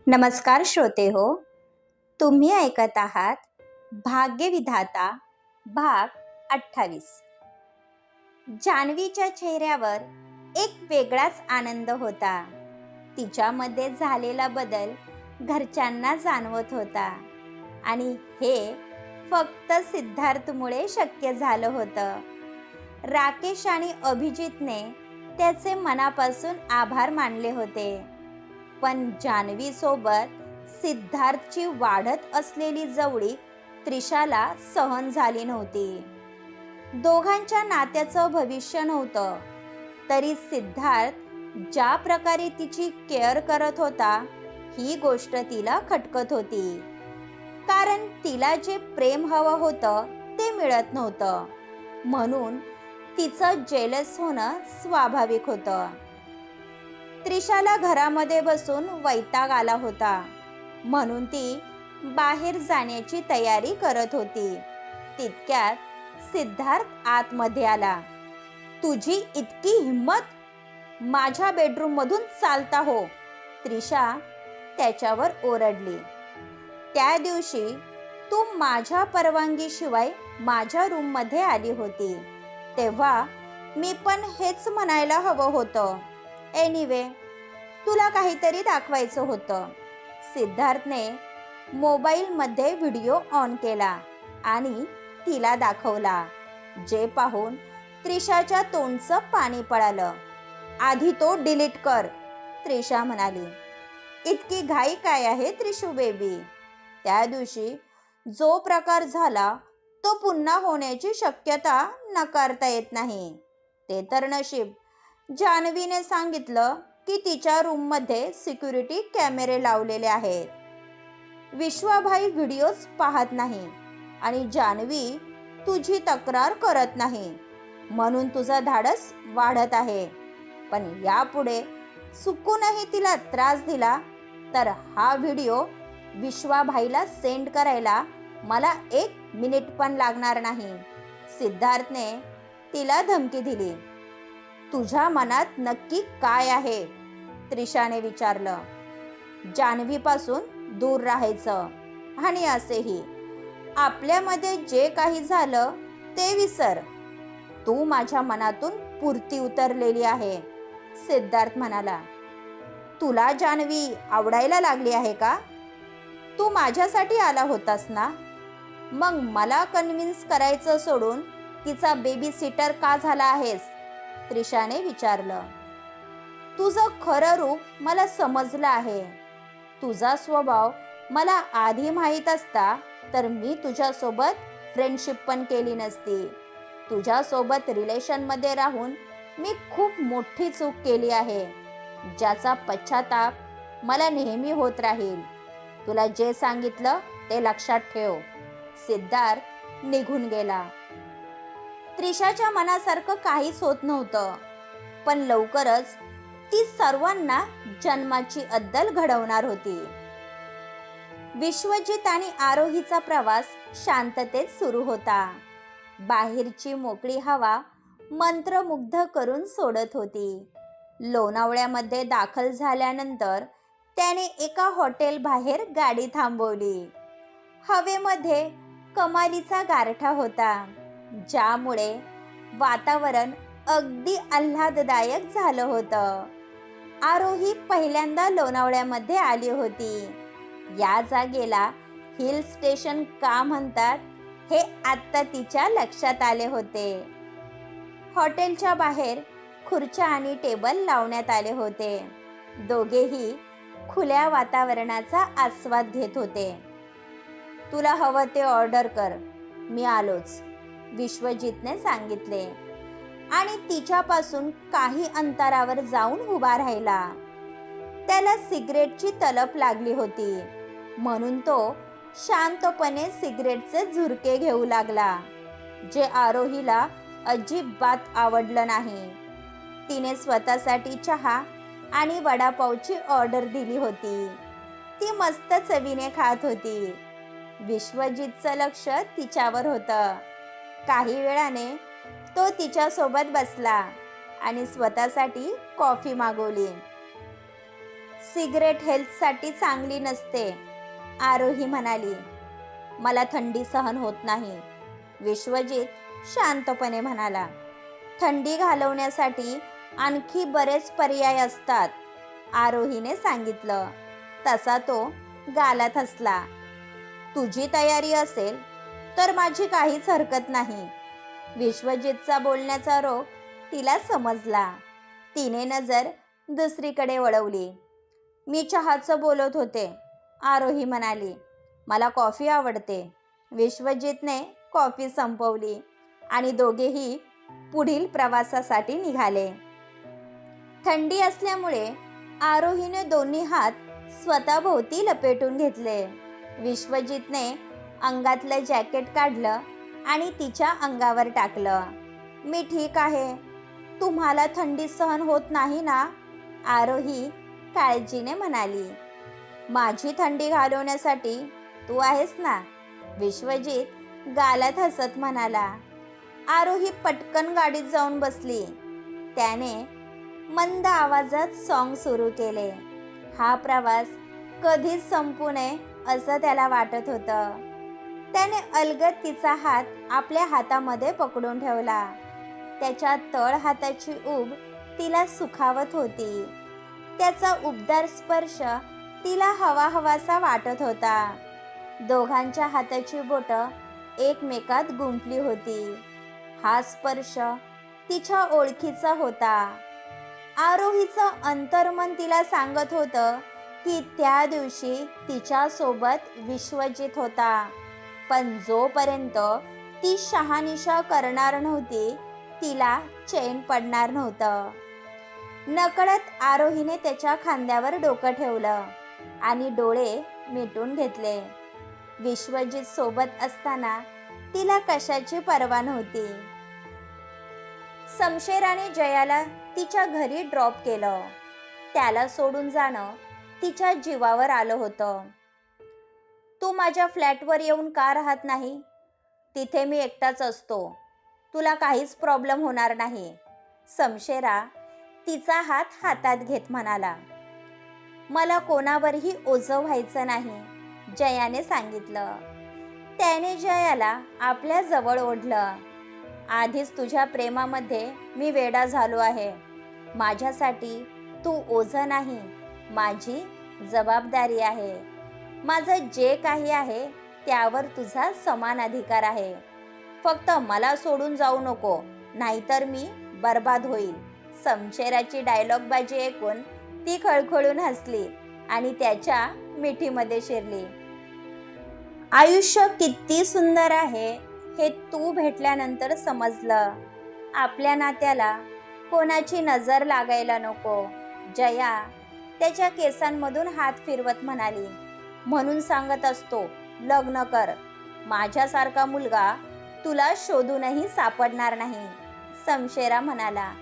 नमस्कार श्रोते हो, तुम्ही ऐकत आहात भाग्यविधाता भाग 28। जान्हवीच्या चेहऱ्यावर एक वेगळाच आनंद होता. तिच्यामध्ये झालेला बदल घरच्यांना जाणवत होता आणि हे फक्त सिद्धार्थमुळे शक्य झालं होतं. राकेश आणि अभिजितने त्याचे मनापासून आभार मानले होते, पण जान्हवी सोबत सिद्धार्थची वाढत असलेली जवळीक त्रिशाला सहन झाली नव्हती. दोघांच्या नात्याचं भविष्य नव्हतं, तरी सिद्धार्थ ज्या प्रकारे तिची केअर करत होता ही गोष्ट तिला खटकत होती. कारण तिला जे प्रेम हवं होतं ते मिळत नव्हतं, म्हणून तिचं जेलस होणं स्वाभाविक होतं. त्रिशाला घरामध्ये बसून वैताग आला होता, म्हणून ती बाहेर जाण्याची तयारी करत होती. तितक्यात सिद्धार्थ आतमध्ये आला. तुझी इतकी हिम्मत, माझ्या बेडरूम मधून चालता हो, त्रिशा त्याच्यावर ओरडली. त्या दिवशी तू माझ्या परवानगीशिवाय माझ्या रूम मध्ये आली होती, तेव्हा मी पण हेच म्हणायला हवं होतं. एनिवे, तुला काहीतरी दाखवायचं होतं. सिद्धार्थने मोबाईलमध्ये व्हिडिओ ऑन केला आणि तिला दाखवला, जे पाहून त्रिशाच्या तोंडचं पाणी पळालं. आधी तो डिलीट कर, त्रिशा म्हणाली. इतकी घाई काय आहे त्रिशू बेबी? त्या दिवशी जो प्रकार झाला तो पुन्हा होण्याची शक्यता नकारता येत नाही. ते तर नशीब जान्हवीने सांगितलं की तिच्या रूममध्ये सिक्युरिटी कॅमेरे लावलेले आहेत. विश्वाभाई व्हिडिओज पाहत नाही आणि जान्हवी तुझी तक्रार करत नाही, म्हणून तुझं धाडस वाढत आहे. पण यापुढे चुकूनही तिला त्रास दिला तर हा व्हिडिओ विश्वाभाईला सेंड करायला मला 1 मिनिट पण लागणार नाही, सिद्धार्थने तिला धमकी दिली. तुझ्या मनात नक्की काय आहे? त्रिशाने विचारलं. जान्हवीपासून दूर राहायचं आणि असेही आपल्यामध्ये जे काही झालं ते विसर. तू माझ्या मनातून पुरती उतरलेली आहे, सिद्धार्थ म्हणाला. तुला जान्हवी आवडायला लागली आहे का? तू माझ्यासाठी आला होतास ना, मग मला कन्व्हिन्स करायचं सोडून तिचा बेबी सिटर का झाला आहेस? त्रिशाने विचारलं. तुझं खरं रूप मला समजलं आहे. तुझा स्वभाव मला आधी माहीत असता तर मी तुझ्यासोबत फ्रेंडशिप पण केली नसती. तुझ्यासोबत रिलेशनमध्ये राहून मी खूप मोठी चूक केली आहे, ज्याचा पश्चाताप मला नेहमी होत राहील. तुला जे सांगितलं ते लक्षात ठेव. सिद्धार्थ निघून गेला. त्रिशाच्या मनासारखं काहीच होत नव्हतं, पण लवकरच ती सर्वांना जन्माची अद्दल घडवणार होती. विश्वजित आणि आरोहीचा प्रवास शांततेत सुरू होता. बाहेरची मोकळी हवा मंत्रमुग्ध करून सोडत होती. लोणावळ्यामध्ये दाखल झाल्यानंतर त्याने एका हॉटेल बाहेर गाडी थांबवली. हवेमध्ये कमालीचा गारठा होता, ज्यामुळे वातावरण अगदी आल्हाददायक झालं होतं. आरोही पहिल्यांदा लोणावळ्यामध्ये आली होती. या जागेला हिल स्टेशन का म्हणतात हे आत्ता तिच्या लक्षात आले होते. हॉटेलच्या बाहेर खुर्च्या आणि टेबल लावण्यात आले होते. दोघेही खुल्या वातावरणाचा आस्वाद घेत होते. तुला हवं ते ऑर्डर कर, मी आलोच, विश्वजितने सांगितले आणि तिच्यापासून काही अंतरावर जाऊन उभा राहिला. त्याला सिगरेटची तलप लागली होती, म्हणून तो शांतपणे सिगरेटचे झुरके घेऊ लागला, जे आरोहीला अजिबात आवडलं नाही. तिने स्वतःसाठी चहा आणि वडापावची ऑर्डर दिली होती. ती मस्त चवीने खात होती. विश्वजितचं लक्ष तिच्यावर होतं. काही वेळाने तो तिच्यासोबत बसला आणि स्वतःसाठी कॉफी मागवली. सिगरेट हेल्थसाठी चांगली नसते, आरोही म्हणाली. मला थंडी सहन होत नाही, विश्वजित शांतपणे म्हणाला. थंडी घालवण्यासाठी आणखी बरेच पर्याय असतात, आरोहीने सांगितलं. तसा तो गालात हसला. तुझी तयारी असेल तर माझी काहीच हरकत नाही. विश्वजितचा बोलण्याचा रोग तिला समजला. तिने नजर दुसरीकडे वळवली. मी चहाचं बोलत होते, आरोही म्हणाली. मला कॉफी आवडते. विश्वजितने कॉफी संपवली आणि दोघेही पुढील प्रवासासाठी निघाले. थंडी असल्यामुळे आरोहीने दोन्ही हात स्वतःभोवती लपेटून घेतले. विश्वजितने अंगातलं जॅकेट काढलं आणि तिच्या अंगावर टाकलं. मी ठीक आहे. तुम्हाला थंडी सहन होत नाही ना, आरोही काळजीने म्हणाली. माझी थंडी घालवण्यासाठी तू आहेस ना, विश्वजित गालात हसत म्हणाला. आरोही पटकन गाडीत जाऊन बसली. त्याने मंद आवाजात सॉन्ग सुरू केले. हा प्रवास कधीच संपू नये असं त्याला वाटत होतं. त्याने अलगद तिचा हात आपल्या हातामध्ये पकडून ठेवला. त्याच्या तळ हाताची ऊब तिला सुखावत होती. त्याचा उबदार स्पर्श तिला हवा हवासा वाटत होता. दोघांच्या हाताची बोटं एकमेकात गुंफली होती. हा स्पर्श तिच्या ओळखीचा होता. आरोहीचं अंतर्मन तिला सांगत होतं की त्या दिवशी तिच्या सोबत विश्वजित होता. पण जोपर्यंत ती शहानिशा करणार नव्हती, तिला चैन पडणार नव्हतं. नकळत आरोहीने त्याच्या खांद्यावर डोकं ठेवलं आणि डोळे मिटून घेतले. विश्वजित सोबत असताना तिला कशाची पर्वा नव्हती. शमशेराने जयाला तिच्या घरी ड्रॉप केलं. त्याला सोडून जाणं तिच्या जीवावर आलं होतं. तू माझ्या फ्लॅटवर येऊन का राहत नाही? तिथे मी एकटाच असतो. तुला काहीच प्रॉब्लेम होणार नाही, शमशेरा तिचा हात हातात घेत म्हणाला. मला कोणावरही ओझं व्हायचं नाही, जयाने सांगितलं. त्याने जयाला आपल्या जवळ ओढलं. आधीच तुझ्या प्रेमामध्ये मी वेडा झालो आहे. माझ्यासाठी तू ओझं नाही, माझी जबाबदारी आहे. माझं जे काही आहे त्यावर तुझा समान अधिकार आहे. फक्त मला सोडून जाऊ नको, नाहीतर मी बर्बाद होईल. शमशेराची डायलॉगबाजी ऐकून ती खळखळून हसली आणि त्याच्या मिठीमध्ये शिरली. आयुष्य किती सुंदर आहे हे तू भेटल्यानंतर समजलं. आपल्या नात्याला कोणाची नजर लागायला नको, जया त्याच्या केसांमधून हात फिरवत म्हणाली. म्हणून सांगत असतो, लग्न कर. माझ्यासारखा मुलगा तुला शोधूनही सापडणार नाही, शमशेरा म्हणाला.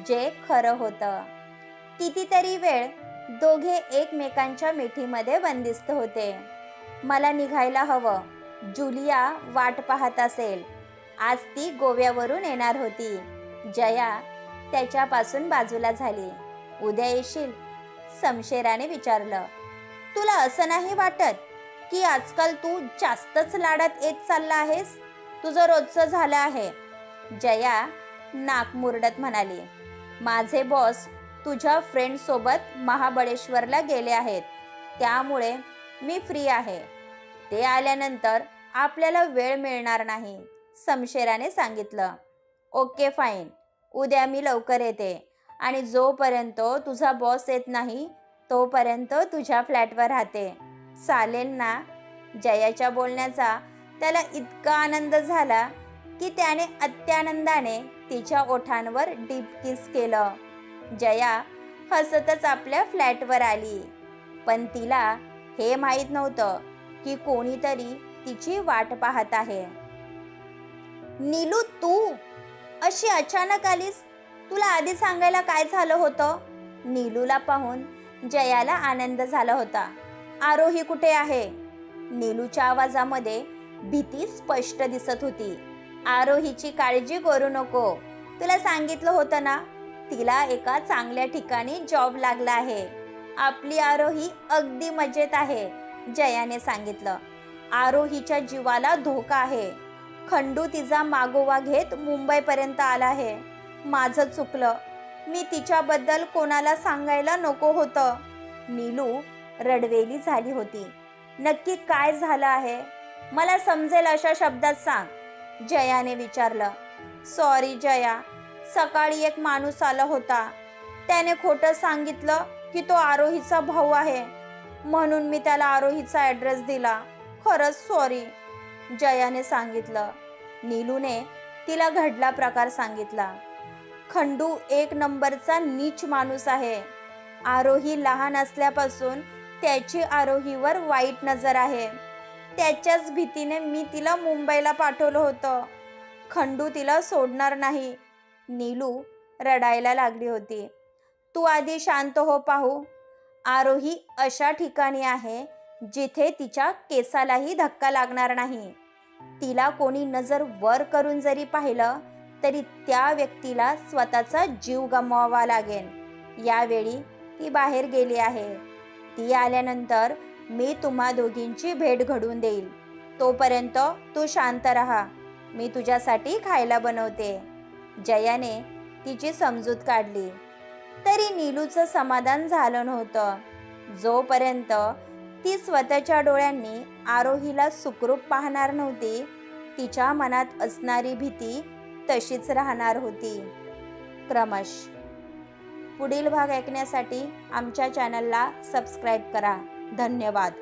जे खरं होतं. कितीतरी वेळ दोघे एकमेकांच्या मिठीमध्ये बंदिस्त होते. मला निघायला हवं. जुलिया वाट पाहत असेल. आज ती गोव्यावरून येणार होती. जया त्याच्यापासून बाजूला झाली. उद्या येशील? शमशेराने विचारलं. तुला असं नाही वाटत की आजकाल तू जास्तच लाडात येत चालला आहेस? तुझं रोजचं झालं आहे, जया नाक मुरडत म्हणाली. माझे बॉस तुझ्या फ्रेंड सोबत महाबळेश्वरला गेले आहेत, त्यामुळे मी फ्री आहे. ते आल्यानंतर आपल्याला वेळ मिळणार नाही, शमशेराने सांगितलं. ओके फाईन, उद्या मी लवकर येते आणि जोपर्यंत तुझा बॉस येत नाही तोपर्यंत तुझ्या फ्लॅटवर राहते. चालेल ना? जयाच्या बोलण्याचा त्याला इतका आनंद झाला की त्याने अत्यानंदाने तिच्या ओठांवर डीप किस केलं. जया हसतच आपल्या फ्लॅटवर आली. पण तिला हे माहीत नव्हतं की कोणीतरी तिची वाट पाहत आहे. नीलू, तू अशी अचानक आलीस? तुला आधी सांगायला काय झालं होतं? नीलूला पाहून जयाला आनंद झाला होता. आरोही कुठे आहे? नीलूच्या आवाजामध्ये भीती स्पष्ट दिसत होती. आरोहीची काळजी करू नको. तुला सांगितलं होतं ना, तिला एका चांगल्या ठिकाणी जॉब लागला आहे. आपली आरोही अगदी मजेत आहे, जयाने सांगितलं. आरोहीच्या जीवाला धोका आहे. खंडू तिचा मागोवा घेत मुंबईपर्यंत आला आहे. माझं चुकलं. मी तिच्याबद्दल कोणाला सांगायला नको होतं. नीलू रडवेली झाली होती. नक्की काय झालं आहे? मला समजेल अशा शब्दात सांग, जयाने विचारलं. सॉरी जया, सकाळी एक माणूस आला होता. त्याने खोटं सांगितलं की तो आरोहीचा भाऊ आहे, म्हणून मी त्याला आरोहीचा ॲड्रेस दिला. खरंच सॉरी, जयाने सांगितलं. नीलूने तिला घडला प्रकार सांगितला. खंडू एक नंबरचा नीच माणूस आहे. आरोही लहान असल्यापासून त्याची आरोहीवर वाईट नजर आहे. त्याच्याच भीतीने मी तिला मुंबईला पाठवलं होतं. खंडू तिला सोडणार नाही. नीलू रडायला लागली होती. तू आधी शांत हो पाहू. आरोही अशा ठिकाणी आहे जिथे तिच्या केसालाही धक्का लागणार नाही. तिला कोणी नजर वर करून जरी पाहिलं तरी त्या व्यक्तीला स्वतःचा जीव गमवावा लागेल. यावेळी ती बाहेर गेली आहे. ती आल्यानंतर मी तुम्हा दोघींची भेट घडवून देईल. तोपर्यंत तू शांत राहा. मी तुझ्यासाठी खायला बनवते. जयाने तिची समजूत काढली. तरी नीलूचं समाधान झालं नव्हतं. जोपर्यंत ती स्वतःच्या डोळ्यांनी आरोहीला सुखरूप पाहणार नव्हती, तिच्या मनात असणारी भीती तशीच राहणार होती. क्रमश. पुढील भाग ऐकण्यासाठी आमच्या चॅनलला सबस्क्राईब करा. धन्यवाद.